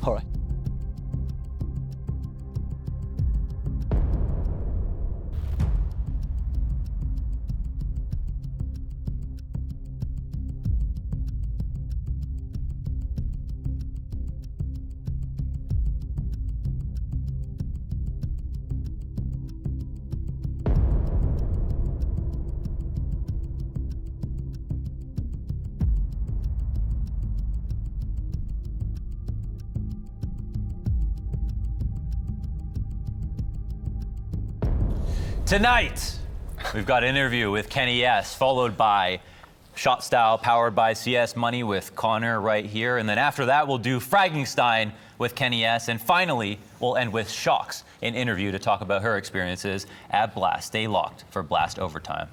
All right. Tonight, we've got an interview with Kenny S, followed by Shot Style powered by CS Money with Connor right here. And then after that, we'll do Frankenstein with Kenny S. And finally, we'll end with Sjokzs, an interview to talk about her experiences at Blast. Stay locked for Blast Overtime.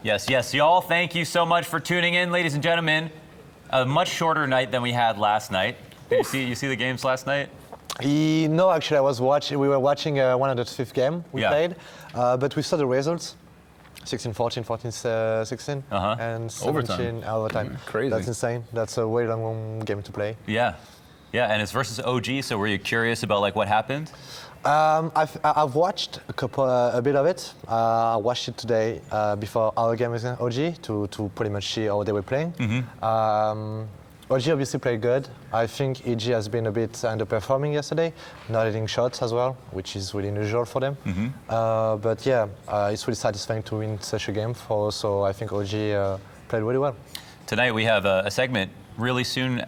Yes, y'all. Thank you so much for tuning in, ladies and gentlemen. A much shorter night than we had last night. Did you see the games last night? No, actually, we were watching 105th game we played, but we saw the results. 16-14, 14-16, and 17 overtime. Crazy. That's insane. That's a way long game to play. Yeah, and it's versus OG. So were you curious about like what happened? I've watched a bit of it. I watched it today before our game with OG to pretty much see how they were playing. OG obviously played good. I think EG has been a bit underperforming yesterday, not hitting shots as well, which is really unusual for them. But yeah, it's really satisfying to win such a game. So I think OG played really well. Tonight we have a segment really soon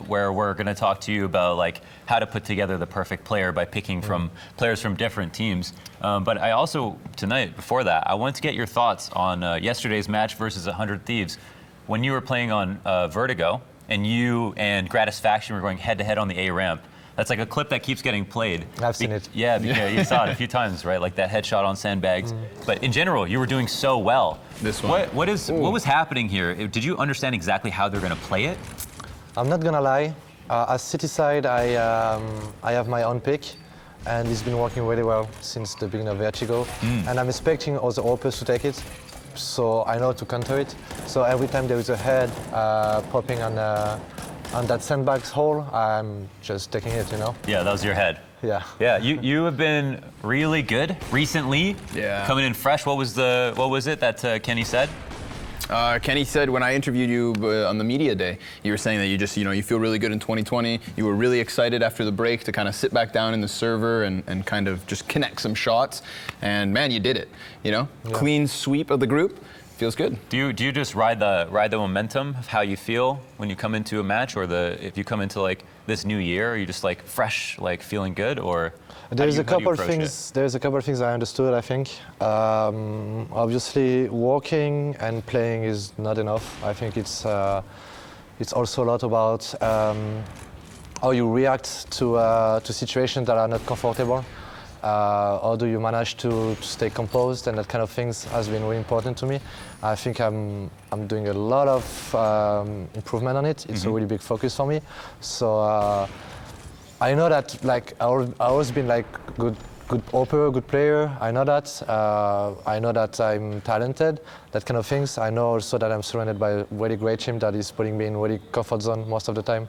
where we're going to talk to you about like how to put together the perfect player by picking from players from different teams. But I also, tonight, before that, I wanted to get your thoughts on yesterday's match versus 100 Thieves. When you were playing on Vertigo, and you and Gratisfaction were going head-to-head on the A ramp. That's like a clip that keeps getting played. I've seen it. Yeah, you saw it a few times, right? Like that headshot on sandbags. But in general, you were doing so well. This one. What was happening here? Did you understand exactly how they're going to play it? I'm not gonna lie. As City side, I have my own pick, and it's been working really well since the beginning of Vertigo. And I'm expecting all the OPs to take it, so I know to counter it. So every time there is a head popping on that sandbags hole, I'm just taking it, you know? Yeah, that was your head. Yeah. Yeah, you have been really good recently. Yeah. Coming in fresh. What was it that Kenny said? Kenny said when I interviewed you on the media day, you were saying that you just, you feel really good in 2020. You were really excited after the break to kind of sit back down in the server and kind of just connect some shots. And man, you did it. Yeah. Clean sweep of the group. Feels good. Do you just ride the momentum of how you feel when you come into a match, or if you come into like this new year, are you just like fresh, like feeling good, or? There's a couple of things I understood. I think obviously walking and playing is not enough. I think it's also a lot about how you react to situations that are not comfortable. How do you manage to stay composed, and that kind of things has been really important to me. I think I'm doing a lot of improvement on it. It's a really big focus for me. So I know that like I always been like good opper, good player. I know that. I know that I'm talented, that kind of things. I know also that I'm surrounded by a really great team that is putting me in really comfort zone most of the time,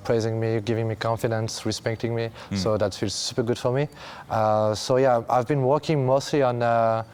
praising me, giving me confidence, respecting me. So that feels super good for me. So yeah, I've been working mostly on the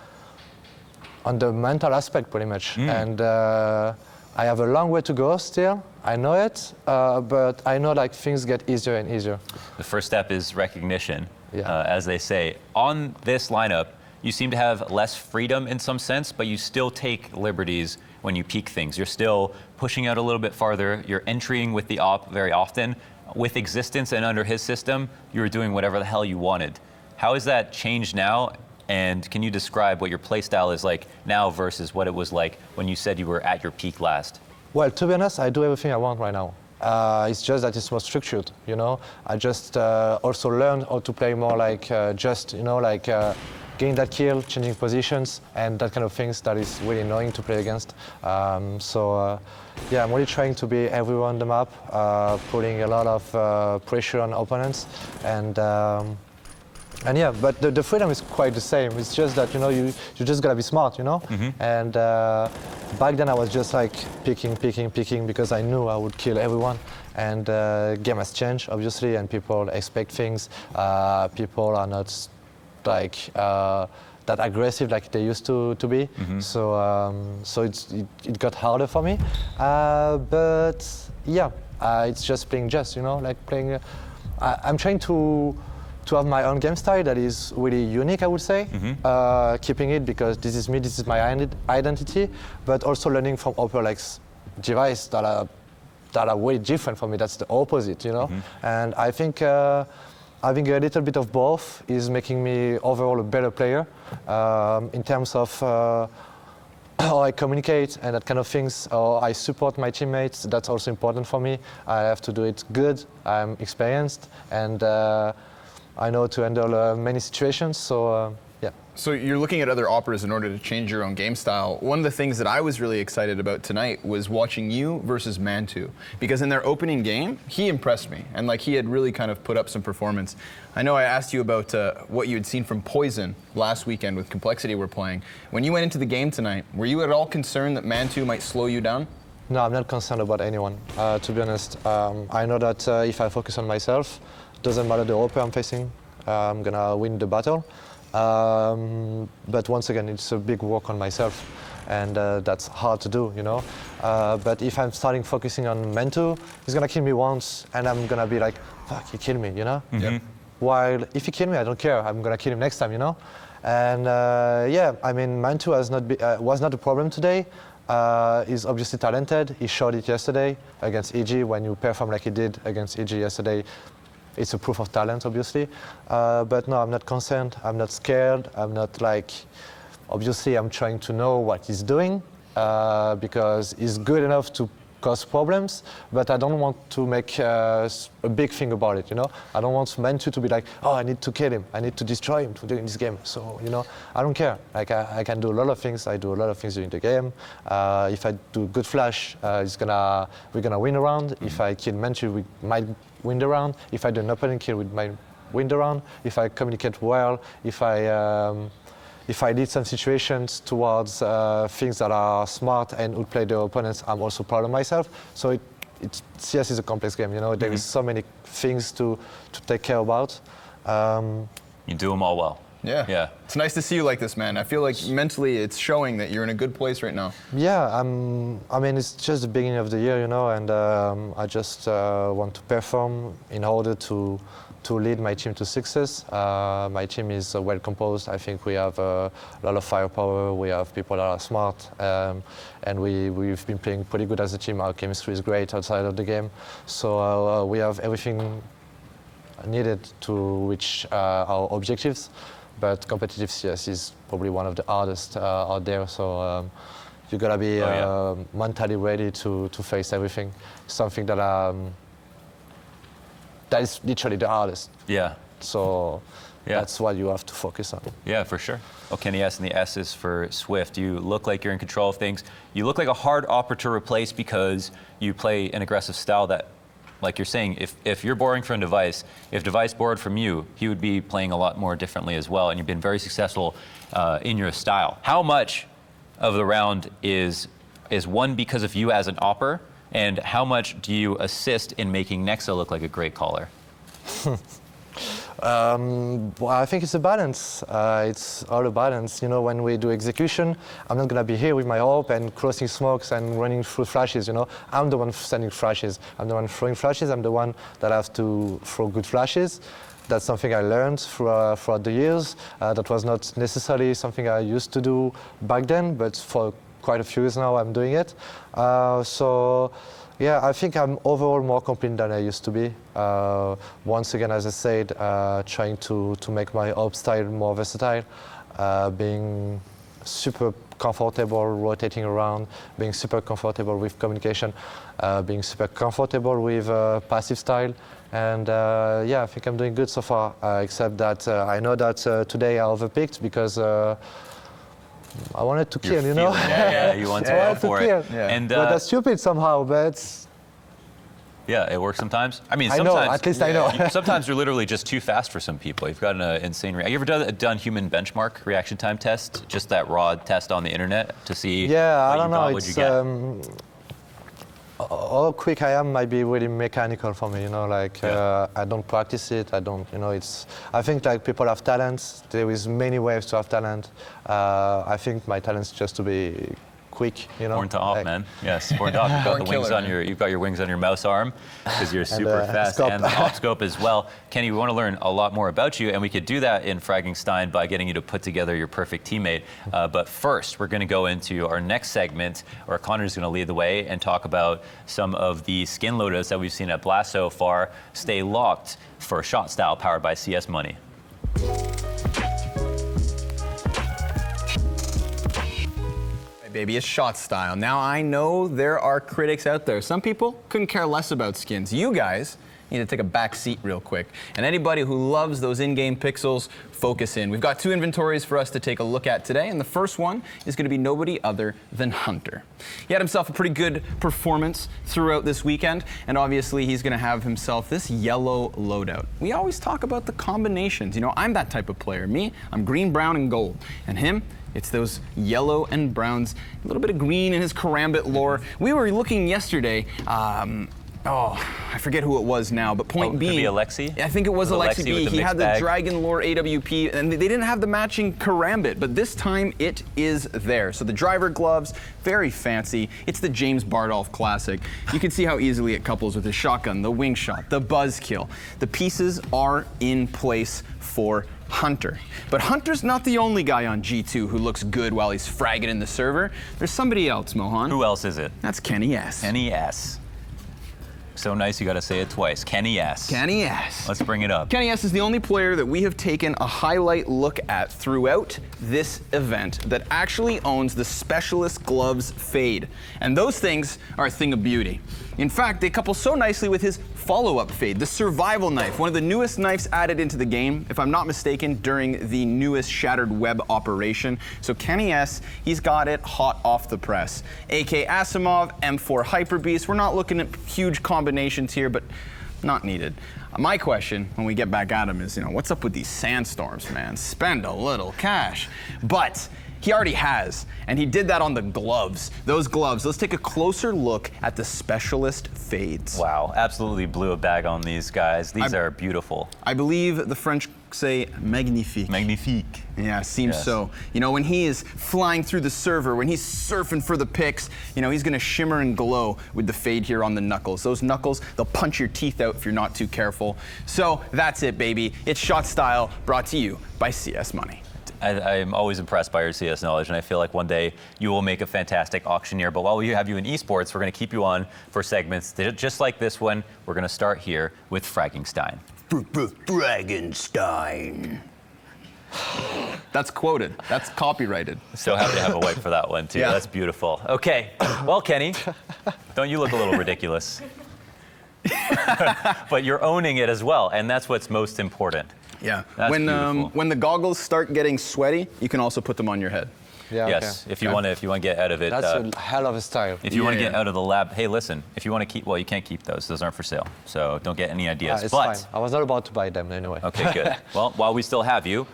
mental aspect pretty much. And I have a long way to go still. I know it, but I know like things get easier and easier. The first step is recognition. As they say. On this lineup, you seem to have less freedom in some sense, but you still take liberties when you peak things. You're still pushing out a little bit farther. You're entering with the op very often. With Existence and under his system, you were doing whatever the hell you wanted. How has that changed now? And can you describe what your play style is like now versus what it was like when you said you were at your peak last? Well, to be honest, I do everything I want right now. It's just that it's more structured, I just also learned how to play more like getting that kill, changing positions, and that kind of things that is really annoying to play against. Yeah, I'm really trying to be everywhere on the map, putting a lot of pressure on opponents, and yeah, but the freedom is quite the same. It's just that you just gotta be smart, And back then I was just like picking because I knew I would kill everyone. And game has changed obviously, and people expect things. People are not like that aggressive like they used to be. So it got harder for me. But yeah, it's just playing chess, like playing. I'm trying to have my own game style that is really unique, I would say. Keeping it because this is me, this is my identity, but also learning from other like devices that are way different from me. That's the opposite, And I think having a little bit of both is making me overall a better player in terms of how I communicate and that kind of things, or I support my teammates. That's also important for me. I have to do it good. I'm experienced, and I know to handle many situations, so yeah. So you're looking at other operas in order to change your own game style. One of the things that I was really excited about tonight was watching you versus Mantu, because in their opening game, he impressed me, and like he had really kind of put up some performance. I know I asked you about what you had seen from Poison last weekend with Complexity we're playing. When you went into the game tonight, were you at all concerned that Mantu might slow you down? No, I'm not concerned about anyone, to be honest. I know that if I focus on myself, doesn't matter the opponent I'm facing, I'm gonna win the battle. But once again, it's a big work on myself, and that's hard to do, But if I'm starting focusing on Mantu, he's gonna kill me once, and I'm gonna be like, fuck, he killed me, Yep. While if he killed me, I don't care. I'm gonna kill him next time, And yeah, I mean, Mantu was not a problem today. He's obviously talented. He showed it yesterday against EG. When you perform like he did against EG yesterday, it's a proof of talent, obviously. But no, I'm not concerned. I'm not scared. I'm not like, obviously, I'm trying to know what he's doing because he's good enough to cause problems, but I don't want to make a big thing about it, I don't want Mantu to be like, oh, I need to kill him. I need to destroy him to do in this game. So, I don't care. Like, I can do a lot of things. I do a lot of things during the game. If I do good flash, we're gonna win a round. If I kill Mantu, we might win the round. If I do an opening kill, we might win the round. If I communicate well, if I lead some situations towards things that are smart and would play the opponents, I'm also proud of myself. So CS is a complex game, There is so many things to take care about. You do them all well. Yeah. It's nice to see you like this, man. I feel like mentally it's showing that you're in a good place right now. Yeah, I mean, it's just the beginning of the year, and I just want to perform in order to lead my team to success. My team is well composed. I think we have a lot of firepower. We have people that are smart, and we've been playing pretty good as a team. Our chemistry is great outside of the game. So we have everything needed to reach our objectives. But competitive CS is probably one of the hardest out there. So you gotta be mentally ready to face everything. Something that is literally the hardest. Yeah. So that's what you have to focus on. Yeah, for sure. Oh, Kenny S, and the S is for Swift. You look like you're in control of things. You look like a hard opera to replace because you play an aggressive style that, like you're saying, if you're borrowing from Device, if Device borrowed from you, he would be playing a lot more differently as well, and you've been very successful in your style. How much of the round is won because of you as an opper, and how much do you assist in making Nexa look like a great caller? Well, I think it's a balance. It's all a balance. When we do execution, I'm not gonna be here with my AWP and crossing smokes and running through flashes. I'm the one sending flashes. I'm the one throwing flashes. I'm the one that has to throw good flashes. That's something I learned throughout the years. That was not necessarily something I used to do back then, but for quite a few years now, I'm doing it. Yeah, I think I'm overall more complete than I used to be. Once again, as I said, trying to make my AWP style more versatile, being super comfortable rotating around, being super comfortable with communication, being super comfortable with passive style. And yeah, I think I'm doing good so far, except that I know that today I overpicked because I wanted to kill, you know? Yeah, you want to go for it. Yeah. And, but that's stupid somehow, but... Yeah, it works sometimes. I mean, I sometimes. know, at least I know. Sometimes you're literally just too fast for some people. You've got an insane reaction. You ever done human benchmark reaction time test? Just that raw test on the internet to see I what don't you know. got, what you get? How quick I am might be really mechanical for me, you know, like I don't practice it, I don't, you know, it's, I think like people have talents, there is many ways to have talent. I think my talent's just to be quick, you know. Born to op, man. Yes, born to op. You've got the wings on you've got your wings on your mouse arm because you're super fast, and the op scope as well. Kenny, we want to learn a lot more about you, and we could do that in Fragging Stein by getting you to put together your perfect teammate. But first, we're going to go into our next segment, where Connor's going to lead the way and talk about some of the skin loadouts that we've seen at Blast so far. Stay locked for Shot Style, powered by CS Money. Baby, it's Shot Style. Now, I know there are critics out there. Some people couldn't care less about skins. You guys need to take a back seat real quick. And anybody who loves those in-game pixels, focus in. We've got 2 inventories for us to take a look at today, and the first one is going to be nobody other than Hunter. He had himself a pretty good performance throughout this weekend, and obviously he's going to have himself this yellow loadout. We always talk about the combinations. You know, I'm that type of player. Me, I'm green, brown, and gold. And him, it's those yellow and browns, a little bit of green in his karambit lore. We were looking yesterday, I forget who it was now, but point being... Could it be Alexi? I think it was Alexi B. He had the Dragon Lore AWP, and they didn't have the matching karambit, but this time it is there. So the driver gloves, very fancy. It's the James Bardolph classic. You can see how easily it couples with the shotgun, the wing shot, the buzzkill. The pieces are in place for Hunter. But Hunter's not the only guy on G2 who looks good while he's fragging in the server. There's somebody else, Mohan. Who else is it? That's Kenny S. Kenny S. So nice you got to say it twice. Kenny S. Kenny S. Let's bring it up. Kenny S is the only player that we have taken a highlight look at throughout this event that actually owns the Specialist Gloves Fade. And those things are a thing of beauty. In fact, they couple so nicely with his follow-up fade, the survival knife, one of the newest knives added into the game, if I'm not mistaken, during the newest Shattered Web operation. So Kenny S, he's got it hot off the press. AK Asimov, M4 Hyper Beast. We're not looking at huge combinations here, but not needed. My question when we get back at him is, you know, what's up with these sandstorms, man? Spend a little cash. But he already has, and he did that on the gloves. Those gloves, let's take a closer look at the Specialist Fades. Wow, absolutely blew a bag on these guys. These are beautiful. I believe the French say magnifique. Magnifique. Yeah, seems so. You know, when he is flying through the server, when he's surfing for the picks, you know, he's gonna shimmer and glow with the fade here on the knuckles. Those knuckles, they'll punch your teeth out if you're not too careful. So that's it, baby. It's Shot Style, brought to you by CS Money. I'm always impressed by your CS knowledge, and I feel like one day you will make a fantastic auctioneer. But while we have you in esports, we're going to keep you on for segments just like this one. We're going to start here with Fragging Stein. Fragging Stein. That's quoted. That's copyrighted. So happy to have a wipe for that one, too. Yeah. That's beautiful. Okay. Well, Kenny, don't you look a little ridiculous? But you're owning it as well, and that's what's most important. Yeah. That's When the goggles start getting sweaty, you can also put them on your head. Yeah, yes, okay. if you want to get out of it. That's a hell of a style. If you want to get out of the lab, hey, listen, if you want to keep, well, you can't keep those. Those aren't for sale. So don't get any ideas. It's but fine. I was not about to buy them anyway. Okay, good. Well, while we still have you,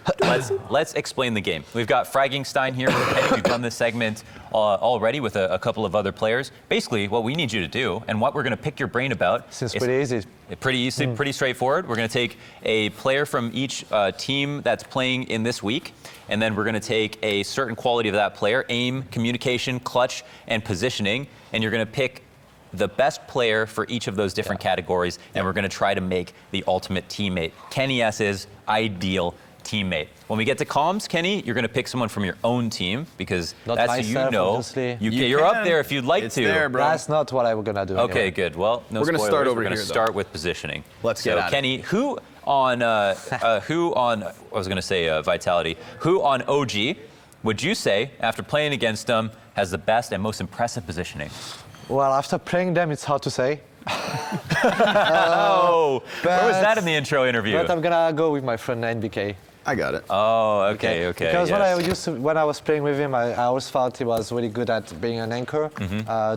let's explain the game. We've got Fragging Stein here. We've done this segment already with a couple of other players. Basically, what we need you to do, and what we're going to pick your brain about, Seems pretty easy. Pretty easy, pretty straightforward. We're going to take a player from each team that's playing in this week, and then we're going to take a certain quality of that player, aim, communication, clutch, and positioning, and you're going to pick the best player for each of those different categories, and we're going to try to make the ultimate teammate. Kenny S's ideal teammate. When we get to comms, Kenny, you're going to pick someone from your own team because Not that's myself, who you know. obviously. You're up there if you'd like It's to. there, bro. That's not what I was gonna do. Okay, anyway. good. Well, no We're gonna spoilers. start over We're gonna here, though. start with positioning. Let's get at it. Kenny, who on Vitality? Who on OG would you say, after playing against him, has the best and most impressive positioning? Well, after playing them, it's hard to say. Where was that in the intro interview? But I'm gonna go with my friend NBK. I got it. Oh, okay. Because yes. when I was playing with him, I always thought he was really good at being an anchor,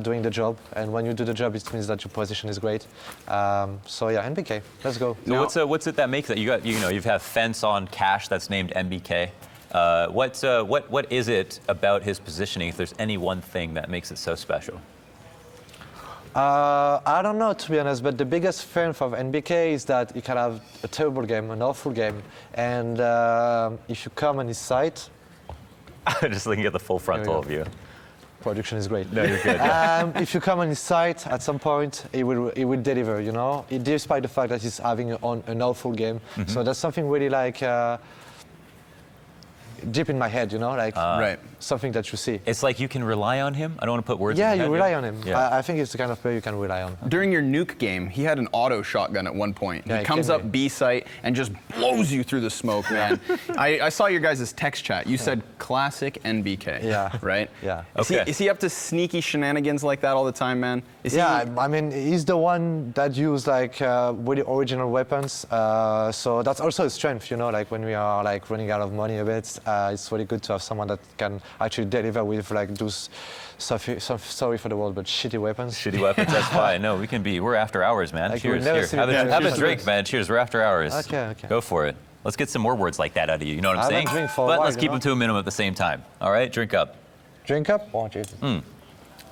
doing the job. And when you do the job, it means that your position is great. So yeah, NBK, let's go. So what's it that makes that? You've had fence on cash that's named NBK. What is it about his positioning, if there's any one thing that makes it so special? I don't know, to be honest, but the biggest strength of NBK is that he can have a terrible game, an awful game, and if you come on his side... Just looking at the full frontal view. Production is great. No, you're good. If you come on his side, at some point, he will deliver, you know, despite the fact that he's having an awful game. So that's something really like... deep in my head, you know, like something that you see. It's like you can rely on him. I don't want to put words in your head. Yeah, you rely on him. Yeah. I think it's the kind of player you can rely on. During your nuke game, he had an auto shotgun at one point. Yeah, he comes up B site and just blows you through the smoke, man. I saw your guys' text chat. You said classic NBK. Yeah. Right? Yeah. Is he up to sneaky shenanigans like that all the time, man? I mean, he's the one that used like really original weapons. So that's also a strength, you know, like when we are like running out of money a bit, it's really good to have someone that can actually deliver with like those, sorry for the word, but shitty weapons. Shitty weapons, that's fine. No, we're after hours, man. Like, Cheers. we'll never Here, have a drink, cheers. man. Cheers, we're after hours. Okay. Go for it. Let's get some more words like that out of you. You know what I'm I saying? haven't drank for a but while, let's keep you know? them to a minimum at the same time. All right, drink up. Drink up? Oh, Jesus. Well,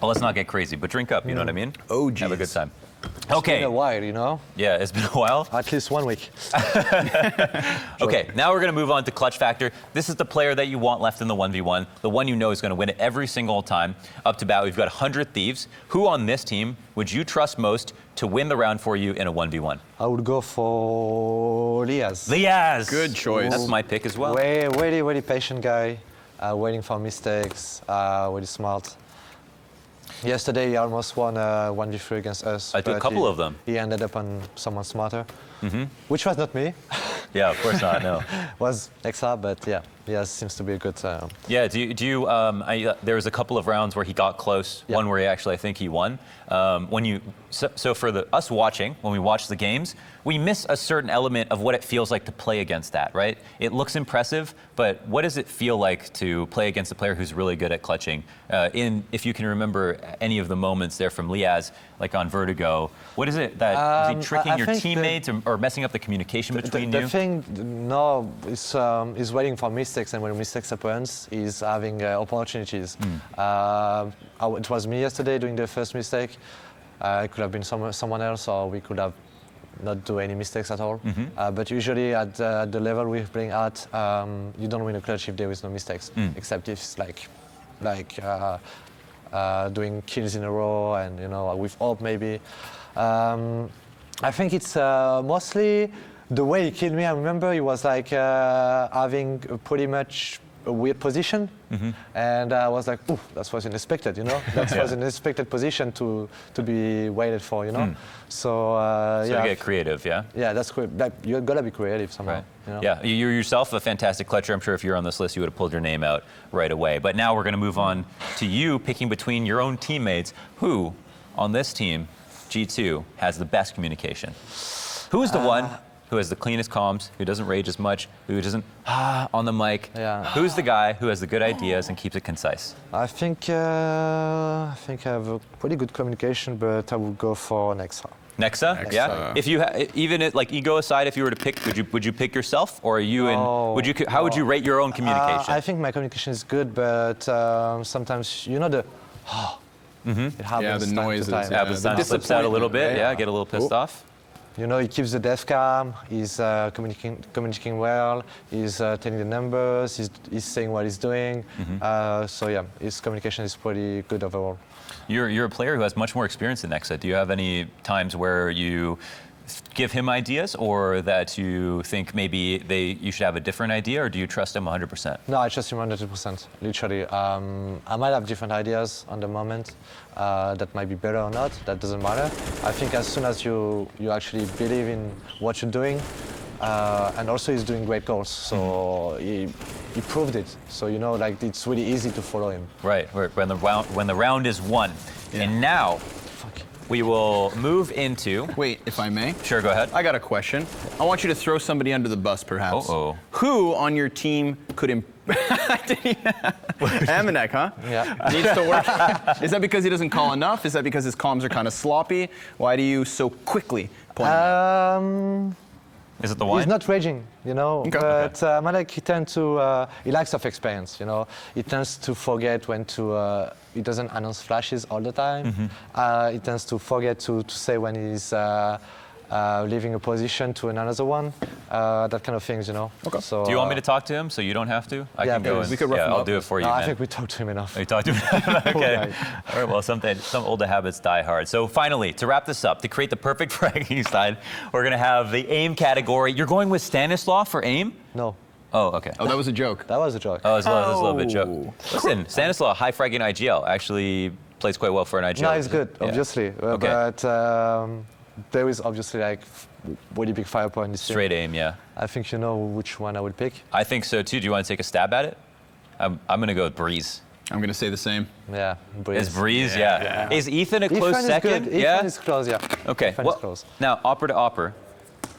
let's not get crazy, but drink up. You know what I mean? Oh, Have a good geez. time. It's Okay. been a while, you know? Yeah, it's been a while. At least 1 week. Okay, now we're going to move on to clutch factor. This is the player that you want left in the 1v1, the one you know is going to win it every single time. Up to bat, we've got 100 Thieves. Who on this team would you trust most to win the round for you in a 1v1? I would go for Liaz. Liaz! Good choice. That's my pick as well. Really patient guy, waiting for mistakes, really smart. Yesterday he almost won 1v3 against us. I took a but couple of them. He ended up on someone smarter, which was not me. Yeah, of course not, no. Was Nexa, but yeah, seems to be a good... Yeah, there was a couple of rounds where he got close, one where I think he won. So for us watching, when we watch the games, we miss a certain element of what it feels like to play against that, right? It looks impressive, but what does it feel like to play against a player who's really good at clutching? If you can remember any of the moments there from Liaz, like on Vertigo, what is it that is he tricking your teammates or messing up the it between you? The thing, no, is waiting for mistakes, and when mistakes happens, is having opportunities. It was me yesterday doing the first mistake. It could have been someone else, or we could have not do any mistakes at all. But usually at the level we're playing at, you don't win a clutch if there is no mistakes, except if it's like doing kills in a row and, you know, with hope maybe. I think it's mostly the way he killed me. I remember he was like having pretty much a weird position, and I was like, "Ooh, that was unexpected," you know. That was an unexpected position to be waited for, you know. So you get creative, yeah. Yeah, that's cool. You gotta be creative somehow. Right. You know? Yeah, you're yourself a fantastic clutcher. I'm sure if you're on this list, you would have pulled your name out right away. But now we're going to move on to you picking between your own teammates. Who on this team, G2, has the best communication? Who is the one who has the cleanest comms, who doesn't rage as much, who doesn't on the mic? Yeah. Who's the guy who has the good ideas and keeps it concise? I think I have a pretty good communication, but I would go for Nexa. Nexa? Yeah. If you like ego aside, if you were to pick, would you pick yourself, or are you how would you rate your own communication? I think my communication is good, but sometimes you know the it happens. Yeah, the noises. Time to time. Yeah, but the slips out a little bit. Yeah, get a little pissed off. You know, he keeps the death calm, he's communicating well, he's telling the numbers, he's saying what he's doing. So yeah, his communication is pretty good overall. You're a player who has much more experience than Nexa. Do you have any times where you give him ideas, or that you think maybe you should have a different idea, or do you trust him 100%? No, I trust him 100%, literally. I might have different ideas on the moment that might be better or not, that doesn't matter. I think as soon as you actually believe in what you're doing, and also he's doing great goals. So he proved it. So you know, like it's really easy to follow him. Right. When the round is won, and now we will move into. Wait, if I may. Sure, go ahead. I got a question. I want you to throw somebody under the bus, perhaps. Uh-oh. Who on your team could Amanek, huh? Yeah. Needs to work. Is that because he doesn't call enough? Is that because his comms are kind of sloppy? Why do you so quickly point him out? Is it the wine? He's not raging, you know, Okay. but Malek, he lacks of experience, you know. He tends to forget when to, he doesn't announce flashes all the time. He tends to forget to say when he's leaving a position to another one, that kind of things, you know. Okay. So, Do you want me to talk to him so you don't have to? I yeah, can go please. and We could rough him I'll up. do it for you, No, man. I think we talked to him enough. You talked to him? Okay. Right. All right, well, some older habits die hard. So finally, to wrap this up, to create the perfect fragging side, we're going to have the aim category. You're going with Stanislaw for aim? No, Oh, okay. Oh, that was a joke. that was a joke. Oh, it's a little bit joke. Listen, Stanislaw, high fragging IGL, actually plays quite well for an IGL. No, it's good, Yeah. obviously, Okay. but there is obviously like really big firepower in this team. Straight aim, yeah. I think you know which one I would pick. I think so too. Do you want to take a stab at it? I'm going to go with Breeze. I'm going to say the same. Yeah, Breeze. Is Breeze? Yeah. Is Ethan a close Ethan second? is good. Yeah. Ethan is close, yeah. Okay. Ethan Well, is close. now, Opera to Opera.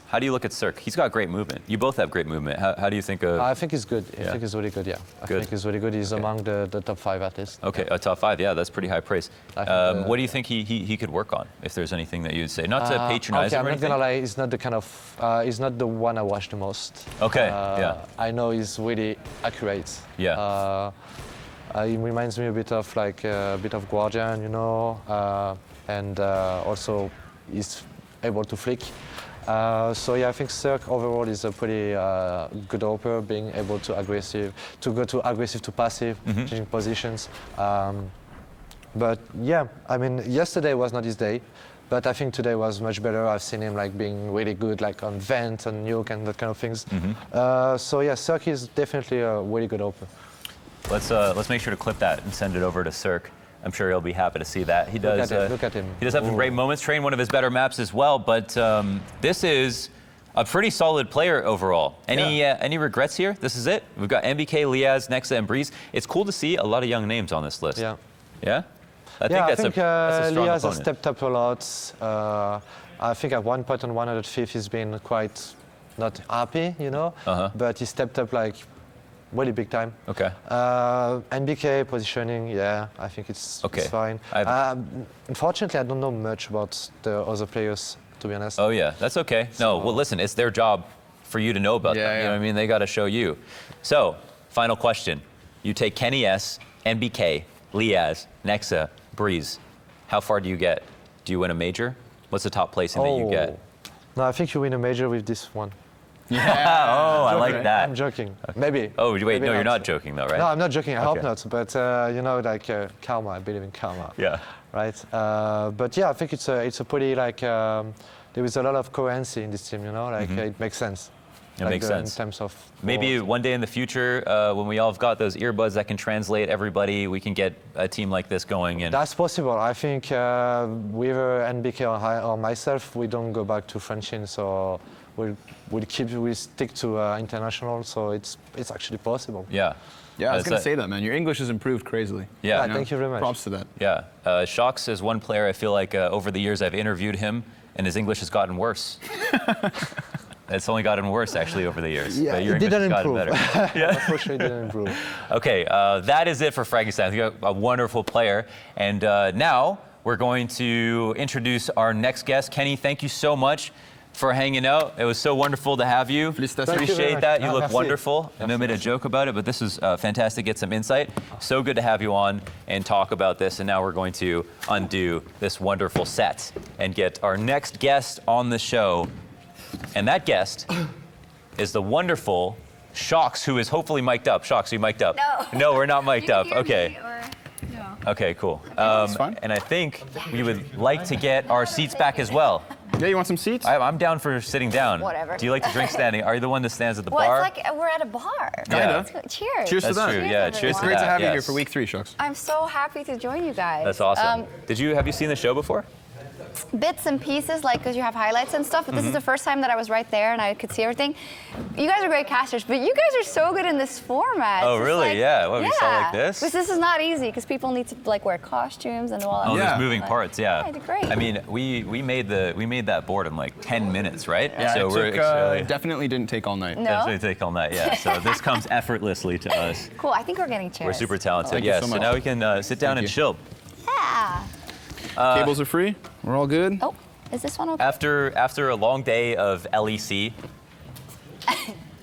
How do you look at Cirque? He's got great movement. You both have great movement. How do you think of? I think he's good. I Yeah. think he's really good, yeah. I Good. think he's really good. He's among the top 5 at least. Okay, a top 5. Yeah, that's pretty high praise. I think, What do you think he could work on? If there's anything that you'd say, not to patronize okay, him I'm or not anything. gonna lie, he's not the kind of, he's not the one I watch the most. Okay, yeah. I know he's really accurate. Yeah. He reminds me a bit of Guardian, you know, and also he's able to flick. So yeah, I think Cirque overall is a pretty good hopper, being able to go to aggressive to passive, changing positions. But yeah, I mean, yesterday was not his day, but I think today was much better. I've seen him like being really good, like on vent and nuke and that kind of things. So yeah, Cirque is definitely a really good hopper. Let's make sure to clip that and send it over to Cirque. I'm sure he'll be happy to see that. He does. Look at him. He does have some great moments. Train one of his better maps as well. But this is a pretty solid player overall. Any regrets here? This is it. We've got MBK, Liaz, Nexa, and Breeze. It's cool to see a lot of young names on this list. Yeah. Yeah. I think that's a strong Liaz has opponent. stepped up a lot. I think at one point on 105 he's been quite not happy, you know, but he stepped up like really big time. Okay. NBK positioning, yeah, I think it's fine. Unfortunately, I don't know much about the other players, to be honest. Oh yeah, that's okay. No, well listen, it's their job for you to know about them. You know what I mean? They got to show you. So, final question. You take Kenny S, NBK, Liaz, Nexa, Breeze. How far do you get? Do you win a major? What's the top placing that you get? No, I think you win a major with this one. Yeah. Oh, I like that. I'm joking. Maybe. Oh, wait, Maybe no, you're not joking though, right? No, I'm not joking. I hope Okay. not. But you know, like karma. I believe in karma. Yeah. Right. But yeah, I think it's a pretty like there is a lot of coherency in this team. You know, like it makes sense. It makes sense. In terms of Maybe one day in the future, when we all have got those earbuds that can translate everybody, we can get a team like this going. And that's possible. I think with NBK or myself, we don't go back to Frenchin, so we stick to international. So it's actually possible. yeah. Yeah, I was going to say that, man. Your English has improved crazily. Yeah. Thank you very much. Props to that. Yeah. Sjokzs is one player I feel like over the years I've interviewed him, and his English has gotten worse. It's only gotten worse actually over the years. Yeah, but your it English didn't has gotten improve. better. Yeah. Unfortunately, it didn't improve. Okay, that is it for Frankenstein. We got a wonderful player, and now we're going to introduce our next guest. Kenny, thank you so much for hanging out. It was so wonderful to have you. Félicitations. Thank you very Appreciate much. that. You Ah, look merci. wonderful. I made a joke about it, but this is fantastic. Get some insight. So good to have you on and talk about this. And now we're going to undo this wonderful set and get our next guest on the show. And that guest is the wonderful Sjokzs, who is hopefully mic'd up. Sjokzs, are you mic'd up? No. No, we're not mic'd You up. can hear Okay. me or- no. Okay, cool. That's fine. And I think we would like to get our seats back as well. Yeah, you want some seats? I'm down for sitting down. Whatever. Do you like to drink standing? Are you the one that stands at the Well, bar? it's like we're at a bar. Yeah. Cheers. Cheers to That's that. true. Cheers, Yeah, everyone. cheers to Great that. to have you here yes. for week 3, Sjokzs. I'm so happy to join you guys. That's awesome. Have you seen the show before? bits and pieces, like because you have highlights and stuff. But this is the first time that I was right there and I could see everything. You guys are great casters, but you guys are so good in this format. Oh, It's really? like- Yeah. What, we saw like this? Because this is not easy because people need to like wear costumes and all that. Oh, Yeah. there's moving parts. Yeah. Yeah, great. I mean, we made that board in like 10 minutes, right? Yeah, so it we're took, actually definitely didn't take all night. No? definitely take all night. Yeah. So this comes effortlessly to us. Cool. I think we're getting chairs. We're super talented. Thank you Yeah. so So much. now we can sit down Thank and you. chill. Yeah. Cables are free. We're all good. Oh, is this one okay? After a long day of LEC.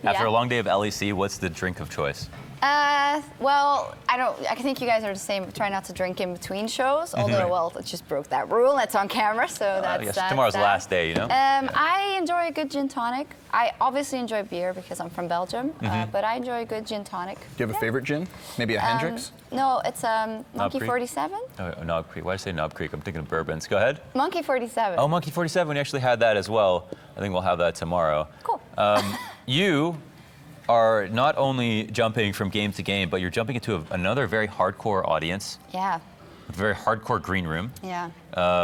After Yeah. a long day of LEC, what's the drink of choice? Well, I think you guys are the same. Try not to drink in between shows. Mm-hmm. Although, well, it just broke that rule. That's on camera, so that's Yes, that. tomorrow's the last day, you know? I enjoy a good gin tonic. I obviously enjoy beer because I'm from Belgium, Mm-hmm. but I enjoy a good gin tonic. Do you have a favorite gin? Maybe a Hendrix? No, it's Monkey Creek? 47. Oh, Knob Creek. Why did I say Knob Creek? I'm thinking of bourbons. Go ahead. Monkey 47. Oh, Monkey 47. We actually had that as well. I think we'll have that tomorrow. Cool. You are not only jumping from game to game, but you're jumping into another very hardcore audience, Yeah. a very hardcore green room, Yeah.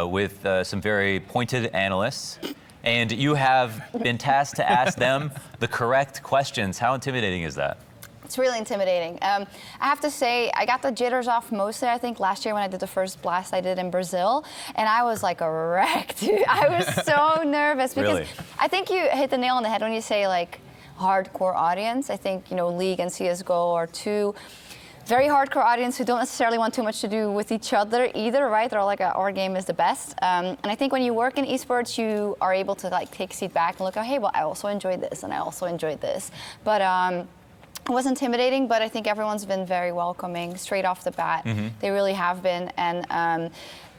with some very pointed analysts. And you have been tasked to ask them the correct questions. How intimidating is that? It's really intimidating. I have to say, I got the jitters off mostly, I think, last year when I did the first blast I did in Brazil. And I was like a wreck, dude. I was so nervous because Really? I think you hit the nail on the head when you say, like, hardcore audience. I think, League and CSGO are two very hardcore audience who don't necessarily want too much to do with each other either, right? They're all like, our game is the best. And I think when you work in esports, you are able to like take a seat back and look, oh, hey, well, I also enjoyed this and I also enjoyed this. But it was intimidating, but I think everyone's been very welcoming straight off the bat. They really have been. And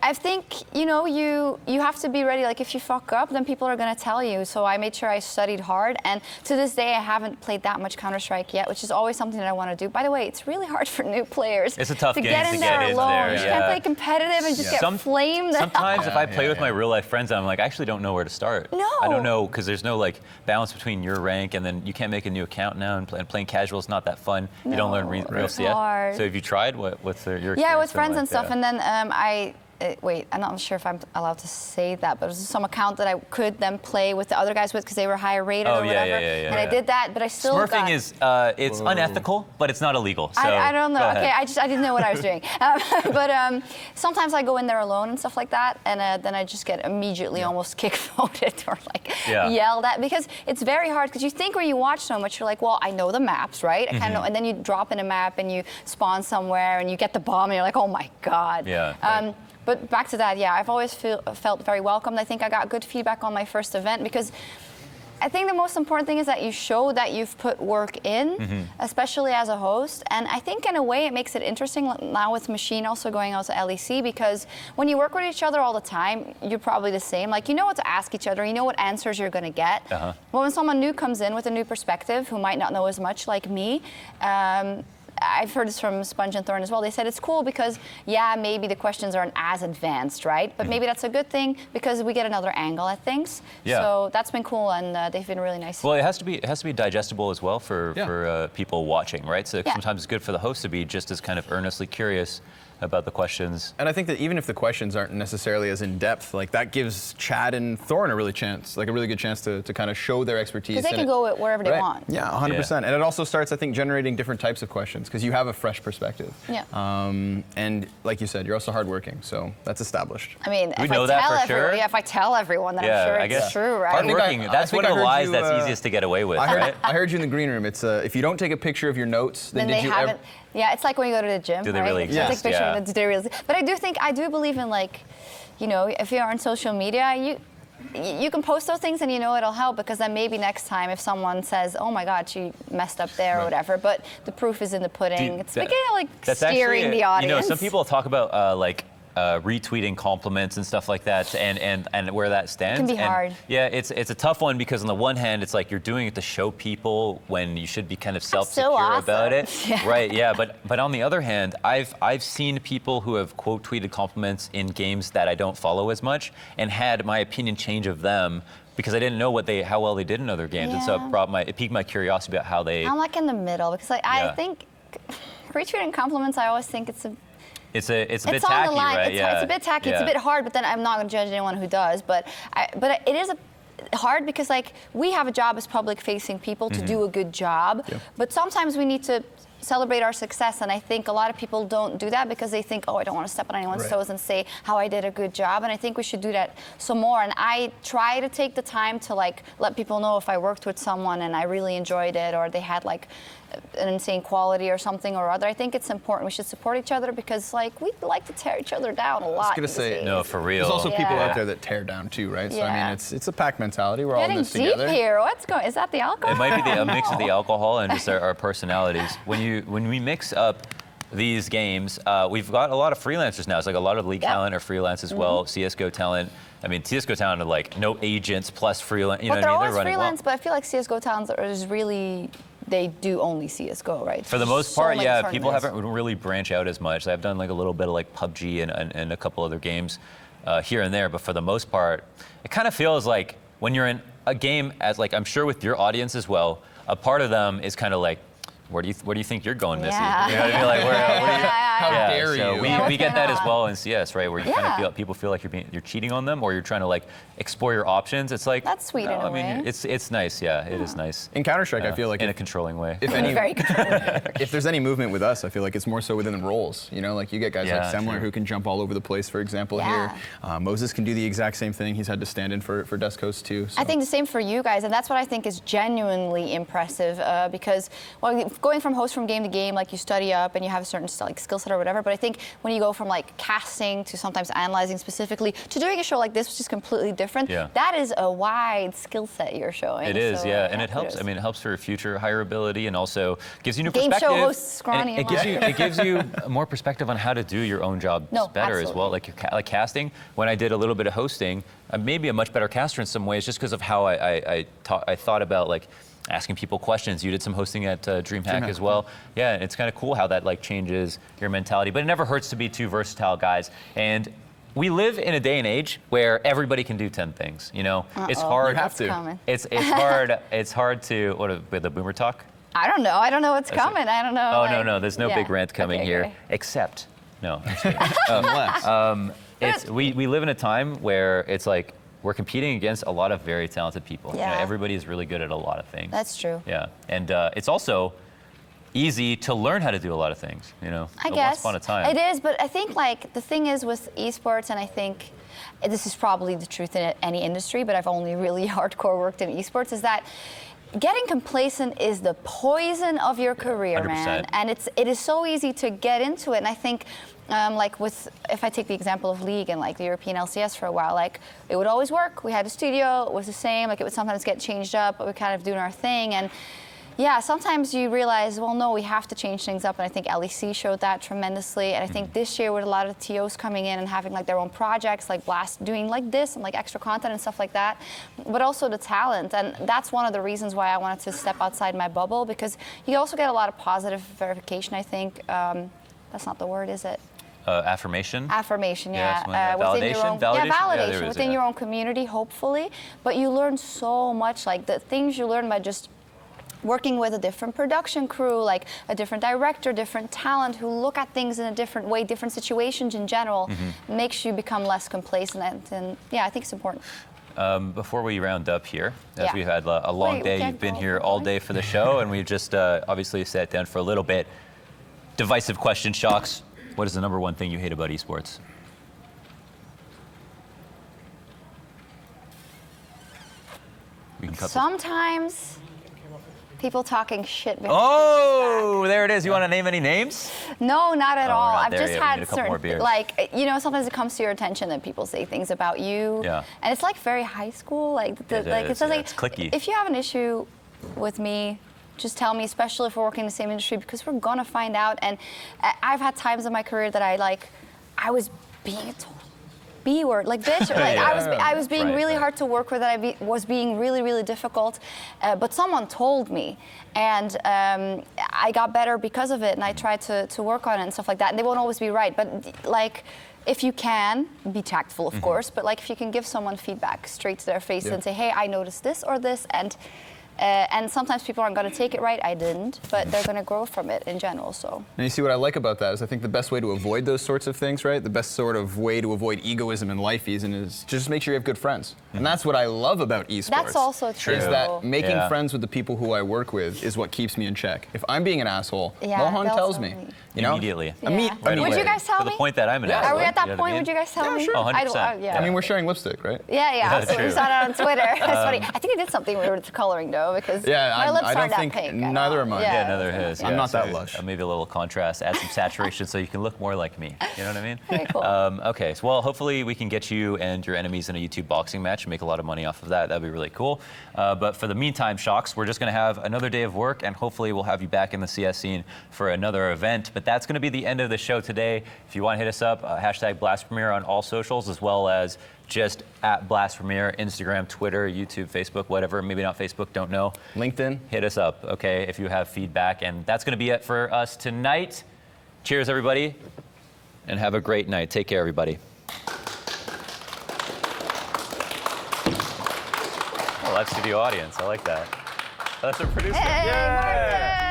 I think, you have to be ready. Like, if you fuck up, then people are going to tell you. So I made sure I studied hard. And to this day, I haven't played that much Counter-Strike yet, which is always something that I want to do. By the way, it's really hard for new players. It's a tough to game get to in get there in alone. there, You yeah. can't play competitive and just get flamed. Sometimes if I play Yeah, with my yeah. real life friends, I'm like, I actually don't know where to start. No. I don't know, because there's no like balance between your rank and then you can't make a new account now, and playing casual is not that fun. You don't learn real it's CS. hard. So have you tried? What's your experience Yeah, with been friends like? and stuff. Yeah. And then wait, I'm not sure if I'm allowed to say that, but it was some account that I could then play with the other guys with because they were higher rated Oh, or yeah, whatever. yeah, And I did that, but I still Smurfing got... is it's unethical, but it's not illegal. So I don't know. go Okay, ahead. I didn't know what I was doing. But sometimes I go in there alone and stuff like that, and then I just get immediately almost kick voted or like yelled at because it's very hard. Because you think when you watch so much, you're like, well, I know the maps, right? I kind of know, and then you drop in a map and you spawn somewhere and you get the bomb and you're like, oh my god. Yeah, right. But back to that, yeah, I've always felt very welcomed. I think I got good feedback on my first event because I think the most important thing is that you show that you've put work in, especially as a host. And I think in a way it makes it interesting now with Machine also going out to LEC because when you work with each other all the time, you're probably the same. Like, you know what to ask each other, you know what answers you're going to get. Well, when someone new comes in with a new perspective who might not know as much like me, I've heard this from Sponge and Thorn as well. They said it's cool because, yeah, maybe the questions aren't as advanced, right? But maybe that's a good thing because we get another angle at things. Yeah. So that's been cool, and they've been really nice. Well, it has to be digestible as well for people watching, right? So sometimes it's good for the host to be just as kind of earnestly curious about the questions. And I think that even if the questions aren't necessarily as in depth, like that gives Chad and Thorn a really good chance to kind of show their expertise. Because they can go wherever they want. Yeah, 100%. And it also starts, I think, generating different types of questions because you have a fresh perspective. Yeah. And like you said, you're also hardworking, so that's established. I mean, We if know I that tell for everyone, sure. yeah, if I tell everyone, then I'm sure I it's guess true, right? hardworking. I That's think one I of the heard lies you, that's easiest to get away with, right? I heard you in the green room. It's if you don't take a picture of your notes, then Then did they you haven't. Yeah, it's like when you go to the gym, Do they right? really You take a exist? picture Yeah. of it, do they really exist? But I do believe in, like, if you're on social media, you can post those things and it'll help because then maybe next time if someone says, oh my God, she messed up there or whatever, but the proof is in the pudding. It's beginning like That's steering actually, the audience. some people talk about retweeting compliments and stuff like that, and where that stands. It can be And, hard. Yeah, it's a tough one because on the one hand, it's like you're doing it to show people when you should be kind of self-secure awesome. about it, Yeah. right? Yeah, but on the other hand, I've seen people who have quote tweeted compliments in games that I don't follow as much, and had my opinion change of them because I didn't know how well they did in other games, and so it piqued my curiosity about how they. I'm like in the middle because I Yeah. think retweeting compliments, I always think It's a bit It's on tacky, the line. right? It's a bit tacky. It's a bit hard, but then I'm not going to judge anyone who does. But it is hard because like we have a job as public-facing people to do a good job, but sometimes we need to celebrate our success, and I think a lot of people don't do that because they think, oh, I don't want to step on anyone's toes and say how I did a good job, and I think we should do that some more. And I try to take the time to like let people know if I worked with someone and I really enjoyed it, or they had like an insane quality or something or other. I think it's important. We should support each other because like we like to tear each other down a lot. I was gonna say, no, for real. There's also people out there that tear down too, right? So I mean, it's a pack mentality. We're all in Getting this together. deep here. What's going? Is that the alcohol? It might be a mix of the alcohol and just our personalities. When we mix up these games, we've got a lot of freelancers now. It's like a lot of League talent are freelance as well. CSGO talent. I mean, CSGO talent are like no agents plus freelance. You know what I mean? They're always freelance, but I feel like CSGO talents are really. They do only CSGO, right? For the most part, yeah. People haven't really branched out as much. I've done like a little bit of like PUBG and a couple other games here and there, but for the most part, it kind of feels like when you're in a game, as like I'm sure with your audience as well, a part of them is kind of like, where do you think you're going, Missy? Yeah. You know what I mean? Like, How dare so you? we get that as well in CS, right? Where you kind of people feel like you're cheating on them, or you're trying to like explore your options. It's like that's sweet in a way. It's nice. Yeah, it is nice. In Counter-Strike, I feel like in a controlling way. If there's any movement with us, I feel like it's more so within the roles. You know, like you get guys like Semler who can jump all over the place, for example, here. Moses can do the exact same thing. He's had to stand in for Deskos too. So. I think the same for you guys, and that's what I think is genuinely impressive because going from host from game to game, like you study up and you have a certain like skill set or whatever. But I think when you go from like casting to sometimes analyzing specifically to doing a show like this, which is completely different, that is a wide skill set you're showing. It is, and it helps. I mean, it helps for future hireability and also gives you new perspective. Game show host Scrawny. It gives you more perspective on how to do your own job better as well. Like casting, when I did a little bit of hosting, I'm maybe a much better caster in some ways just because of how I thought about like asking people questions. You did some hosting at DreamHack as well. Yeah, it's kind of cool how that like changes your mentality. But it never hurts to be two versatile guys. And we live in a day and age where everybody can do 10 things. You know, it's hard. You have to. It's hard. It's hard to with the boomer talk. I don't know what's coming. I don't know. Oh like, no, there's no big rant coming here. Okay. Except, no. We live in a time where it's like. We're competing against a lot of very talented people. Yeah. You know, everybody is really good at a lot of things. That's true. Yeah, and it's also easy to learn how to do a lot of things. You know, I guess once upon a time. It is, but I think like the thing is with esports, and I think this is probably the truth in any industry, but I've only really hardcore worked in esports, is that getting complacent is the poison of your career, 100%. man. And it is so easy to get into it. And I think, like if I take the example of League and like the European LCS for a while, like it would always work. We had a studio, it was the same. Like it would sometimes get changed up, but we kind of doing our thing. And yeah, sometimes you realize, well, no, we have to change things up, and I think LEC showed that tremendously. And I think this year with a lot of the TOs coming in and having like their own projects, like Blast doing like this and like extra content and stuff like that, but also the talent. And that's one of the reasons why I wanted to step outside my bubble, because you also get a lot of positive verification, I think. That's not the word, is it? Affirmation? Affirmation, yeah. Within your own, validation? Validation within your own community, hopefully. But you learn so much, like the things you learn by just working with a different production crew, like a different director, different talent who look at things in a different way, different situations in general, makes you become less complacent. And yeah, I think it's important. Before we round up here, as we've had a long day, you've been here all day for the show, and we've just obviously sat down for a little bit. Divisive question, Sjokzs. What is the number one thing you hate about esports? We can cut Sometimes people talking shit behind Oh, there it is. You want to name any names? No, not at all. Not I've just had certain, like, you know, sometimes it comes to your attention that people say things about you. Yeah. And it's like very high school. Like, it says like, it's cliquey. If you have an issue with me, just tell me, especially if we're working in the same industry, because we're gonna find out. And I've had times in my career that I was being a total B-word, like bitch. Like I was being really hard to work with, that I was being really, really difficult. But someone told me, and I got better because of it, and I tried to work on it and stuff like that. And they won't always be right, but like, if you can, be tactful, of course, but like if you can give someone feedback straight to their face and say, hey, I noticed this or this, and And sometimes people aren't going to take it right. I didn't, but they're going to grow from it in general. So. And you see what I like about that is I think the best way to avoid those sorts of things, right? The best sort of way to avoid egoism in life is just make sure you have good friends. And that's what I love about esports. That's also true. Is that making friends with the people who I work with is what keeps me in check. If I'm being an asshole, Mohan tells me. You know? Immediately. Would you guys tell me? To the point that I'm an asshole. Are we at that You know point? what I mean? Would you guys tell me? Sure. Oh, 100%. I mean, we're sharing lipstick, right? Yeah. That's So we true. saw it on Twitter. That's funny. I think I did something weird with the coloring though, because my lips I aren't don't that think pink. neither are mine. Yeah, neither his. I'm not that lush. Maybe a little contrast, add some saturation so you can look more like me. You know what I mean? Very cool. Okay, so well, hopefully we can get you and your enemies in a YouTube boxing match and make a lot of money off of that. That'd be really cool. But for the meantime, Sjokzs, we're just going to have another day of work, and hopefully we'll have you back in the CS scene for another event. But that's going to be the end of the show today. If you want to hit us up, hashtag BlastPremiere on all socials, as well as just at BlastPremiere, Instagram, Twitter, YouTube, Facebook, whatever. Maybe not Facebook, don't know. LinkedIn. Hit us up, okay, if you have feedback. And that's going to be it for us tonight. Cheers, everybody, and have a great night. Take care, everybody. Oh, live studio audience. I like that. That's a producer. Hey, Martin!